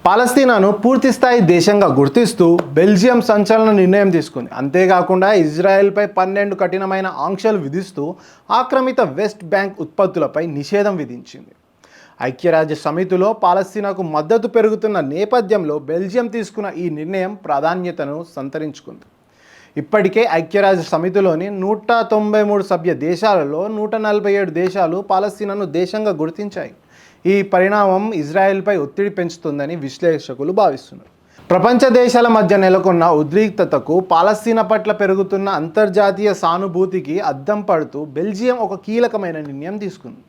పాలస్తీనాను పూర్తిస్థాయి దేశంగా గుర్తిస్తూ బెల్జియం సంచలన నిర్ణయం తీసుకుంది. అంతేకాకుండా ఇజ్రాయెల్పై 12 కఠినమైన ఆంక్షలు విధిస్తూ ఆక్రమిత వెస్ట్ బ్యాంక్ ఉత్పత్తులపై నిషేధం విధించింది. ఐక్యరాజ్య సమితిలో పాలస్తీనాకు మద్దతు పెరుగుతున్న నేపథ్యంలో బెల్జియం తీసుకున్న ఈ నిర్ణయం ప్రాధాన్యతను సంతరించుకుంది. ఇప్పటికే ఐక్యరాజ్య సమితిలోని 193 సభ్య దేశాలలో 147 దేశాలు పాలస్తీనాను దేశంగా గుర్తించాయి. ఈ పరిణామం ఇజ్రాయెల్పై ఒత్తిడి పెంచుతుందని విశ్లేషకులు భావిస్తున్నారు. ప్రపంచ దేశాల మధ్య నెలకొన్న ఉద్రిక్తతకు, పాలస్తీనా పట్ల పెరుగుతున్న అంతర్జాతీయ సానుభూతికి అద్దం పడుతూ బెల్జియం ఒక కీలకమైన నిర్ణయం తీసుకుంది.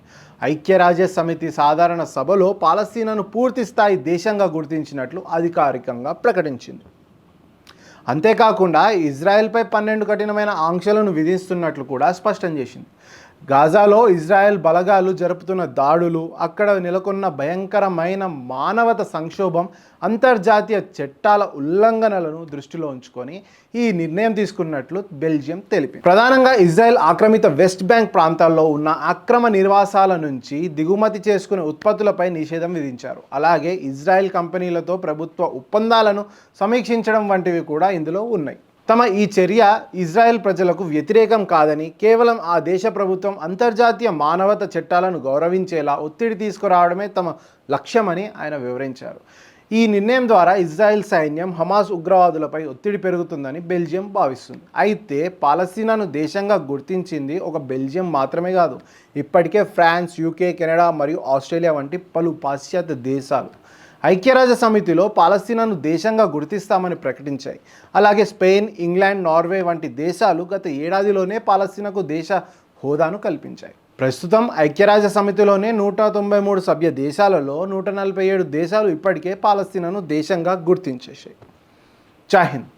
ఐక్యరాజ్య సమితి సాధారణ సభలో పాలస్తీనాను పూర్తి స్థాయి దేశంగా గుర్తించినట్లు అధికారికంగా ప్రకటించింది. అంతేకాకుండా ఇజ్రాయెల్పై 12 కఠినమైన ఆంక్షలను విధిస్తున్నట్లు కూడా స్పష్టం చేసింది. గాజాలో ఇజ్రాయెల్ బలగాలు జరుపుతున్న దాడులు, అక్కడ నెలకొన్న భయంకరమైన మానవత సంక్షోభం, అంతర్జాతీయ చట్టాల ఉల్లంఘనలను దృష్టిలో ఉంచుకొని ఈ నిర్ణయం తీసుకున్నట్లు బెల్జియం తెలిపింది. ప్రధానంగా ఇజ్రాయెల్ ఆక్రమిత వెస్ట్ బ్యాంక్ ప్రాంతాల్లో ఉన్న అక్రమ నిర్వాసాల నుంచి దిగుమతి చేసుకునే ఉత్పత్తులపై నిషేధం విధించారు. అలాగే ఇజ్రాయెల్ కంపెనీలతో ప్రభుత్వ ఒప్పందాలను సమీక్షించడం వంటివి కూడా ఇందులో ఉన్నాయి. తమ ఈ చర్య ఇజ్రాయెల్ ప్రజలకు వ్యతిరేకం కాదని, కేవలం ఆ దేశ ప్రభుత్వం అంతర్జాతీయ మానవత చట్టాలను గౌరవించేలా ఒత్తిడి తీసుకురావడమే తమ లక్ష్యమని ఆయన వివరించారు. ఈ నిర్ణయం ద్వారా ఇజ్రాయెల్ సైన్యం హమాస్ ఉగ్రవాదులపై ఒత్తిడి పెరుగుతుందని బెల్జియం భావిస్తుంది. అయితే పాలస్తీనాను దేశంగా గుర్తించింది ఒక బెల్జియం మాత్రమే కాదు. ఇప్పటికే ఫ్రాన్స్, యూకే, కెనడా మరియు ఆస్ట్రేలియా వంటి పలు పాశ్చాత్య దేశాలు ఐక్యరాజ్య సమితిలో పాలస్తీనాను దేశంగా గుర్తిస్తామని ప్రకటించాయి. అలాగే స్పెయిన్, ఇంగ్లాండ్, నార్వే వంటి దేశాలు గత ఏడాదిలోనే పాలస్తీనాకు దేశ హోదాను కల్పించాయి. ప్రస్తుతం ఐక్యరాజ్య సమితిలోనే 193 సభ్య దేశాలలో 147 దేశాలు ఇప్పటికే పాలస్తీనాను దేశంగా గుర్తించేశాయి. జై హింద్.